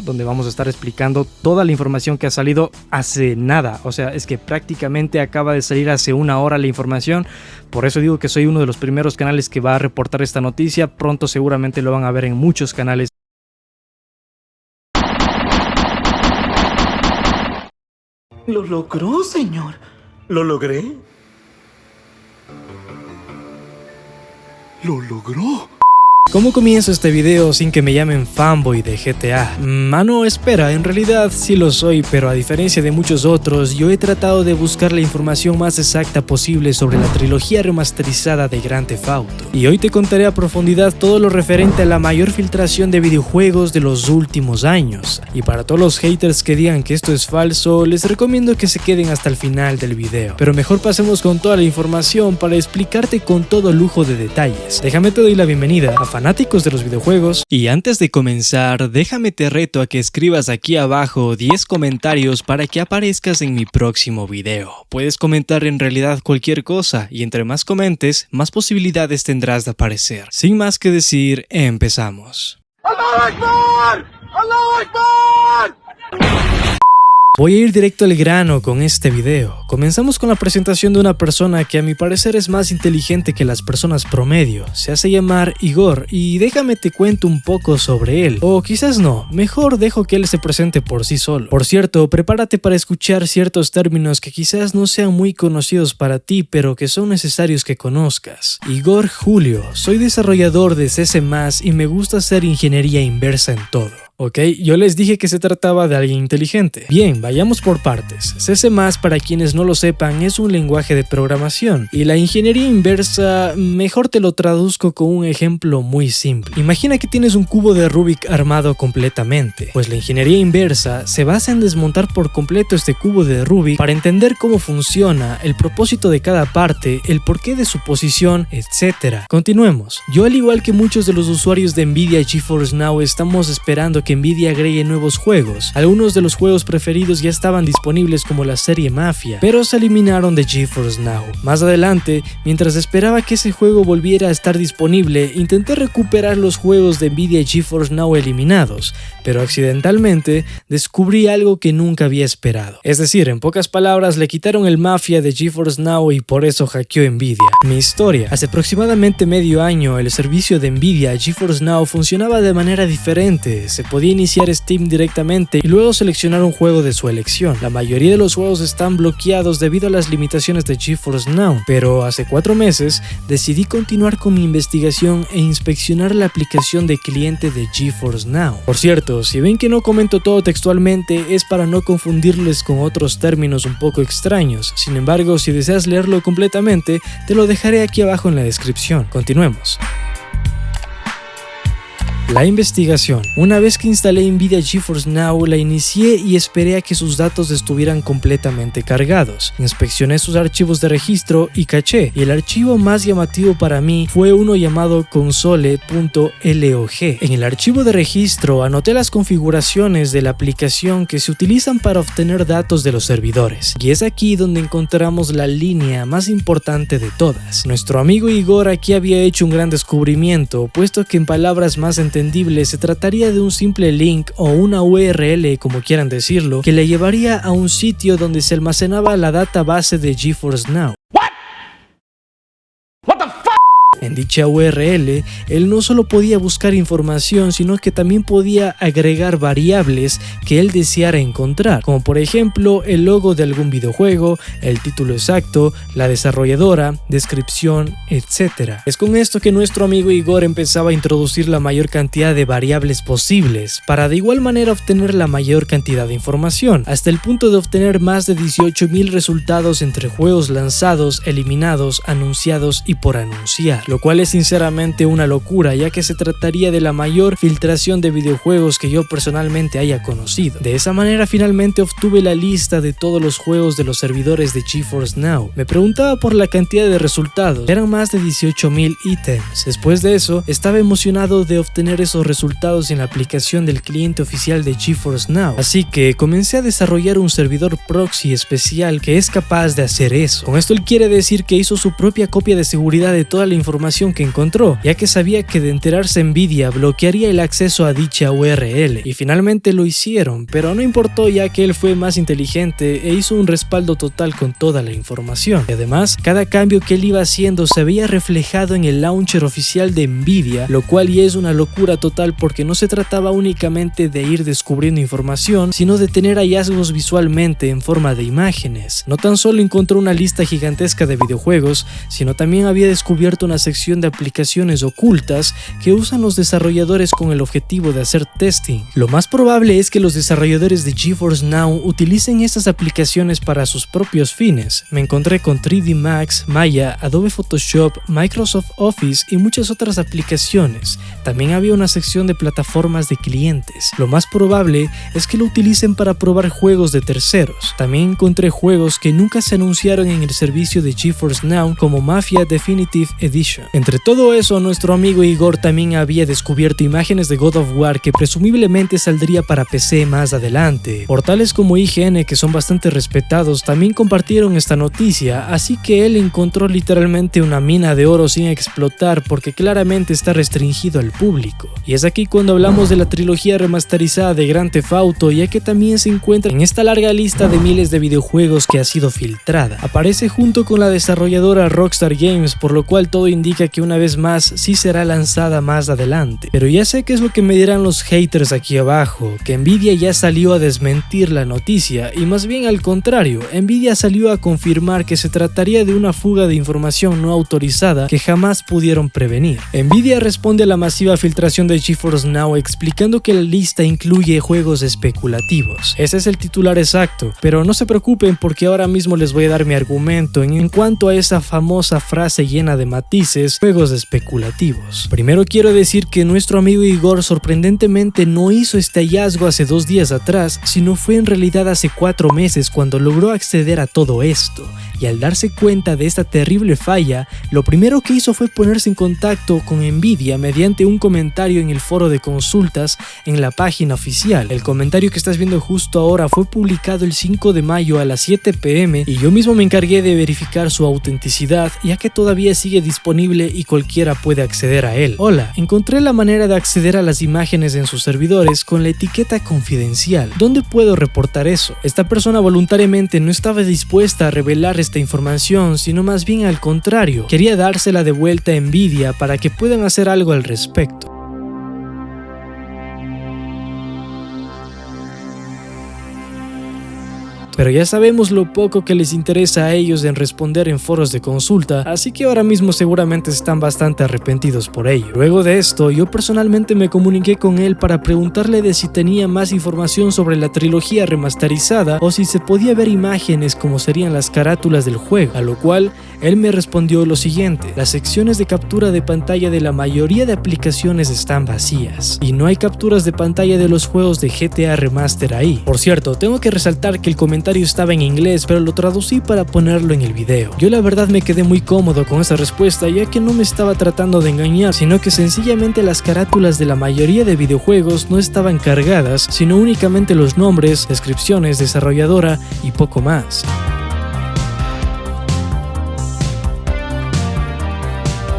donde vamos a estar explicando toda la información que ha salido hace nada. O sea, es que prácticamente acaba de salir hace una hora la información. Por eso digo que soy uno de los primeros canales que va a reportar esta noticia. Pronto seguramente lo van a ver en muchos canales. Lo logró, señor. ¿Lo logré? ¡Lo logró! ¿Cómo comienzo este video sin que me llamen fanboy de GTA? Mano, espera, en realidad sí lo soy, pero a diferencia de muchos otros, yo he tratado de buscar la información más exacta posible sobre la trilogía remasterizada de Grand Theft Auto. Y hoy te contaré a profundidad todo lo referente a la mayor filtración de videojuegos de los últimos años. Y para todos los haters que digan que esto es falso, les recomiendo que se queden hasta el final del video. Pero mejor pasemos con toda la información para explicarte con todo lujo de detalles. Déjame te doy la bienvenida a fanáticos de los videojuegos, y antes de comenzar, déjame te reto a que escribas aquí abajo 10 comentarios para que aparezcas en mi próximo video. Puedes comentar en realidad cualquier cosa, y entre más comentes, más posibilidades tendrás de aparecer. Sin más que decir, empezamos. ¡Allahu Akbar! ¡Allahu Akbar! Voy a ir directo al grano con este video. Comenzamos con la presentación de una persona que a mi parecer es más inteligente que las personas promedio. Se hace llamar Igor y déjame te cuento un poco sobre él. O quizás no, mejor dejo que él se presente por sí solo. Por cierto, prepárate para escuchar ciertos términos que quizás no sean muy conocidos para ti, pero que son necesarios que conozcas. Igor Julio, soy desarrollador de C++ y me gusta hacer ingeniería inversa en todo. Ok, yo les dije que se trataba de alguien inteligente. Bien, vayamos por partes. C++, para quienes no lo sepan, es un lenguaje de programación. Y la ingeniería inversa, mejor te lo traduzco con un ejemplo muy simple. Imagina que tienes un cubo de Rubik armado completamente. Pues la ingeniería inversa se basa en desmontar por completo este cubo de Rubik para entender cómo funciona, el propósito de cada parte, el porqué de su posición, etc. Continuemos. Yo, al igual que muchos de los usuarios de Nvidia GeForce Now, estamos esperando que Nvidia agregue nuevos juegos. Algunos de los juegos preferidos ya estaban disponibles, como la serie Mafia, pero se eliminaron de GeForce Now. Más adelante, mientras esperaba que ese juego volviera a estar disponible, intenté recuperar los juegos de Nvidia GeForce Now eliminados, pero accidentalmente descubrí algo que nunca había esperado. Es decir, en pocas palabras, le quitaron el Mafia de GeForce Now y por eso hackeó Nvidia. Mi historia: hace aproximadamente medio año, el servicio de Nvidia GeForce Now funcionaba de manera diferente. Se podía iniciar Steam directamente y luego seleccionar un juego de su elección. La mayoría de los juegos están bloqueados debido a las limitaciones de GeForce Now, pero hace 4 meses decidí continuar con mi investigación e inspeccionar la aplicación de cliente de GeForce Now. Por cierto, si ven que no comento todo textualmente, es para no confundirles con otros términos un poco extraños. Sin embargo, si deseas leerlo completamente, te lo dejaré aquí abajo en la descripción. Continuemos. La investigación. Una vez que instalé Nvidia GeForce Now, la inicié y esperé a que sus datos estuvieran completamente cargados. Inspeccioné sus archivos de registro y caché, y el archivo más llamativo para mí fue uno llamado console.log. En el archivo de registro anoté las configuraciones de la aplicación que se utilizan para obtener datos de los servidores, y es aquí donde encontramos la línea más importante de todas. Nuestro amigo Igor aquí había hecho un gran descubrimiento, puesto que en palabras más entendible se trataría de un simple link o una URL, como quieran decirlo, que le llevaría a un sitio donde se almacenaba la database de GeForce Now. En dicha URL, él no solo podía buscar información, sino que también podía agregar variables que él deseara encontrar, como por ejemplo el logo de algún videojuego, el título exacto, la desarrolladora, descripción, etc. Es con esto que nuestro amigo Igor empezaba a introducir la mayor cantidad de variables posibles, para de igual manera obtener la mayor cantidad de información, hasta el punto de obtener más de 18.000 resultados entre juegos lanzados, eliminados, anunciados y por anunciar. Lo cual es sinceramente una locura, ya que se trataría de la mayor filtración de videojuegos que yo personalmente haya conocido. De esa manera finalmente obtuve la lista de todos los juegos de los servidores de GeForce Now. Me preguntaba por la cantidad de resultados, eran más de 18.000 ítems. Después de eso, estaba emocionado de obtener esos resultados en la aplicación del cliente oficial de GeForce Now, así que comencé a desarrollar un servidor proxy especial que es capaz de hacer eso. Con esto él quiere decir que hizo su propia copia de seguridad de toda la información información que encontró, ya que sabía que de enterarse Nvidia bloquearía el acceso a dicha URL, y finalmente lo hicieron, pero no importó ya que él fue más inteligente e hizo un respaldo total con toda la información. Y además, cada cambio que él iba haciendo se veía reflejado en el launcher oficial de Nvidia, lo cual ya es una locura total porque no se trataba únicamente de ir descubriendo información, sino de tener hallazgos visualmente en forma de imágenes. No tan solo encontró una lista gigantesca de videojuegos, sino también había descubierto una sección de aplicaciones ocultas que usan los desarrolladores con el objetivo de hacer testing. Lo más probable es que los desarrolladores de GeForce Now utilicen estas aplicaciones para sus propios fines. Me encontré con 3D Max, Maya, Adobe Photoshop, Microsoft Office y muchas otras aplicaciones. También había una sección de plataformas de clientes. Lo más probable es que lo utilicen para probar juegos de terceros. También encontré juegos que nunca se anunciaron en el servicio de GeForce Now, como Mafia Definitive Edition. Entre todo eso, nuestro amigo Igor también había descubierto imágenes de God of War que presumiblemente saldría para PC más adelante. Portales como IGN, que son bastante respetados, también compartieron esta noticia, así que él encontró literalmente una mina de oro sin explotar porque claramente está restringido al público. Y es aquí cuando hablamos de la trilogía remasterizada de Grand Theft Auto, ya que también se encuentra en esta larga lista de miles de videojuegos que ha sido filtrada. Aparece junto con la desarrolladora Rockstar Games, por lo cual todo indica que una vez más sí será lanzada más adelante. Pero ya sé qué es lo que me dirán los haters aquí abajo, que Nvidia ya salió a desmentir la noticia, y más bien al contrario, Nvidia salió a confirmar que se trataría de una fuga de información no autorizada que jamás pudieron prevenir. Nvidia responde a la masiva filtración de GeForce Now explicando que la lista incluye juegos especulativos. Ese es el titular exacto, pero no se preocupen porque ahora mismo les voy a dar mi argumento en cuanto a esa famosa frase llena de matices, juegos especulativos. Primero quiero decir que nuestro amigo Igor sorprendentemente no hizo este hallazgo hace 2 días atrás, sino fue en realidad hace 4 meses cuando logró acceder a todo esto. Y al darse cuenta de esta terrible falla, lo primero que hizo fue ponerse en contacto con Nvidia mediante un comentario en el foro de consultas en la página oficial. El comentario que estás viendo justo ahora fue publicado el 5 de mayo a las 7 p.m. y yo mismo me encargué de verificar su autenticidad, ya que todavía sigue disponible y cualquiera puede acceder a él. Hola, encontré la manera de acceder a las imágenes en sus servidores con la etiqueta confidencial. ¿Dónde puedo reportar eso? Esta persona voluntariamente no estaba dispuesta a revelar esta información, sino más bien al contrario, quería dársela de vuelta a Nvidia para que puedan hacer algo al respecto. Pero ya sabemos lo poco que les interesa a ellos en responder en foros de consulta, así que ahora mismo seguramente están bastante arrepentidos por ello. Luego de esto, yo personalmente me comuniqué con él para preguntarle de si tenía más información sobre la trilogía remasterizada o si se podía ver imágenes como serían las carátulas del juego, a lo cual él me respondió lo siguiente: las secciones de captura de pantalla de la mayoría de aplicaciones están vacías y no hay capturas de pantalla de los juegos de GTA Remaster ahí. Por cierto, tengo que resaltar que el comentario estaba en inglés, pero lo traducí para ponerlo en el video. Yo la verdad me quedé muy cómodo con esa respuesta, ya que no me estaba tratando de engañar, sino que sencillamente las carátulas de la mayoría de videojuegos no estaban cargadas, sino únicamente los nombres, descripciones, desarrolladora y poco más.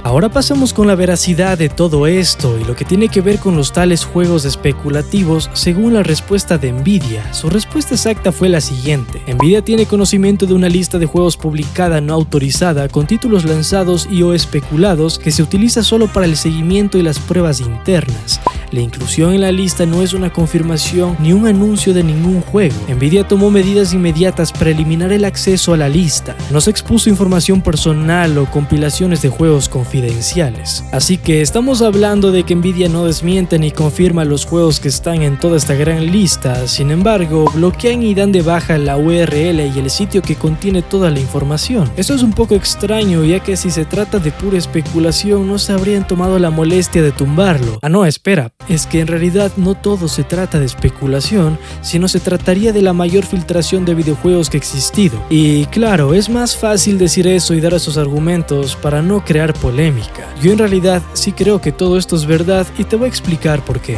Ahora pasamos con la veracidad de todo esto y lo que tiene que ver con los tales juegos especulativos según la respuesta de Nvidia. Su respuesta exacta fue la siguiente: Nvidia tiene conocimiento de una lista de juegos publicada no autorizada con títulos lanzados y o especulados que se utiliza solo para el seguimiento y las pruebas internas. La inclusión en la lista no es una confirmación ni un anuncio de ningún juego. Nvidia tomó medidas inmediatas para eliminar el acceso a la lista. No se expuso información personal o compilaciones de juegos confidenciales. Así que estamos hablando de que Nvidia no desmiente ni confirma los juegos que están en toda esta gran lista. Sin embargo, bloquean y dan de baja la URL y el sitio que contiene toda la información. Esto es un poco extraño, ya que si se trata de pura especulación no se habrían tomado la molestia de tumbarlo. Ah no, espera. Es que en realidad no todo se trata de especulación, sino se trataría de la mayor filtración de videojuegos que ha existido. Y claro, es más fácil decir eso y dar esos argumentos para no crear polémica. Yo en realidad sí creo que todo esto es verdad y te voy a explicar por qué.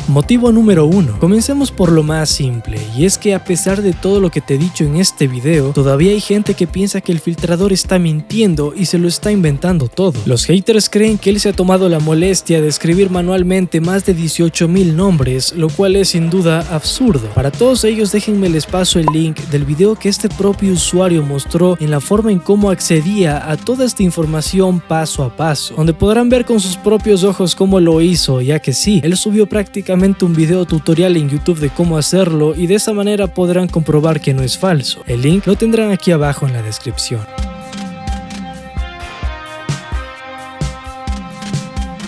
Motivo número 1. Comencemos por lo más simple, y es que a pesar de todo lo que te he dicho en este video, todavía hay gente que piensa que el filtrador está mintiendo y se lo está inventando todo. Los haters creen que él se ha tomado la molestia de escribir manualmente más de 18,000 nombres, lo cual es sin duda absurdo. Para todos ellos, déjenme les paso el link del video que este propio usuario mostró en la forma en cómo accedía a toda esta información paso a paso, donde podrán ver con sus propios ojos cómo lo hizo, ya que sí, él subió prácticamente un video tutorial en YouTube de cómo hacerlo y de esa manera podrán comprobar que no es falso. El link lo tendrán aquí abajo en la descripción.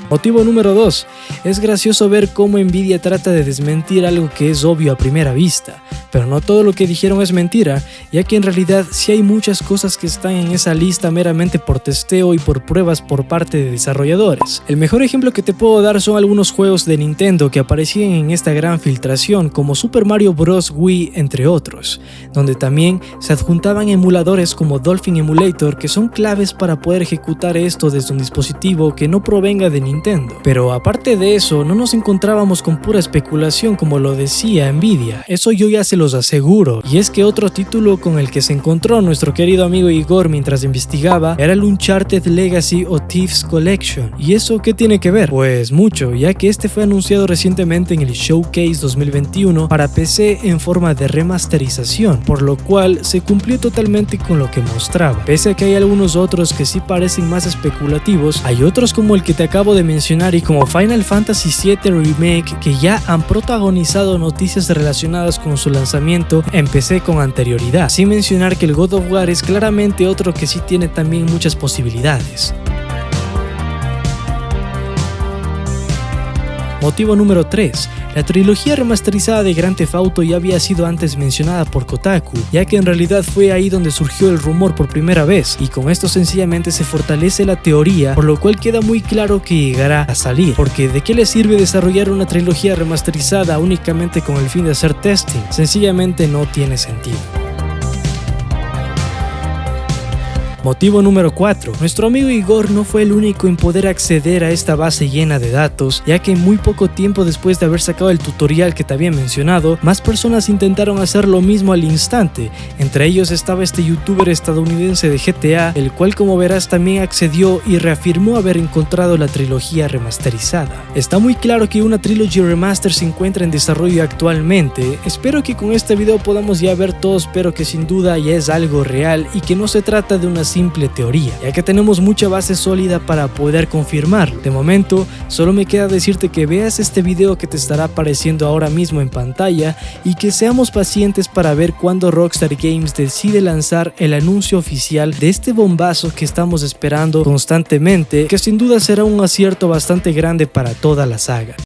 Motivo número 2. Es gracioso ver cómo Nvidia trata de desmentir algo que es obvio a primera vista, pero no todo lo que dijeron es mentira, ya que en realidad sí hay muchas cosas que están en esa lista meramente por testeo y por pruebas por parte de desarrolladores. El mejor ejemplo que te puedo dar son algunos juegos de Nintendo que aparecían en esta gran filtración, como Super Mario Bros. Wii, entre otros, donde también se adjuntaban emuladores como Dolphin Emulator, que son claves para poder ejecutar esto desde un dispositivo que no provenga de Nintendo. Pero aparte de eso, no nos encontrábamos con pura especulación como lo decía Nvidia, eso yo ya se los aseguro. Y es que otro título con el que se encontró nuestro querido amigo Igor mientras investigaba era el Uncharted Legacy o Thieves Collection. ¿Y eso qué tiene que ver? Pues mucho, ya que este fue anunciado recientemente en el Showcase 2021 para PC en forma de remasterización, por lo cual se cumplió totalmente con lo que mostraba. Pese a que hay algunos otros que sí parecen más especulativos, hay otros como el que te acabo de mencionar y como Final Fantasy VII Remake, que ya han protagonizado noticias relacionadas con su lanzamiento en PC con anterioridad, sin mencionar que el God of War es claramente otro que sí tiene también muchas posibilidades. Motivo número 3. La trilogía remasterizada de Grand Theft Auto ya había sido antes mencionada por Kotaku, ya que en realidad fue ahí donde surgió el rumor por primera vez, y con esto sencillamente se fortalece la teoría, por lo cual queda muy claro que llegará a salir, porque ¿de qué le sirve desarrollar una trilogía remasterizada únicamente con el fin de hacer testing? Sencillamente no tiene sentido. Motivo número 4. Nuestro amigo Igor no fue el único en poder acceder a esta base llena de datos, ya que muy poco tiempo después de haber sacado el tutorial que te había mencionado, más personas intentaron hacer lo mismo al instante. Entre ellos estaba este youtuber estadounidense de GTA, el cual como verás también accedió y reafirmó haber encontrado la trilogía remasterizada. Está muy claro que una Trilogy Remaster se encuentra en desarrollo actualmente. Espero que con este video podamos ya ver todos, pero que sin duda ya es algo real y que no se trata de una simple teoría, ya que tenemos mucha base sólida para poder confirmar. De momento, solo me queda decirte que veas este video que te estará apareciendo ahora mismo en pantalla y que seamos pacientes para ver cuándo Rockstar Games decide lanzar el anuncio oficial de este bombazo que estamos esperando constantemente, que sin duda será un acierto bastante grande para toda la saga.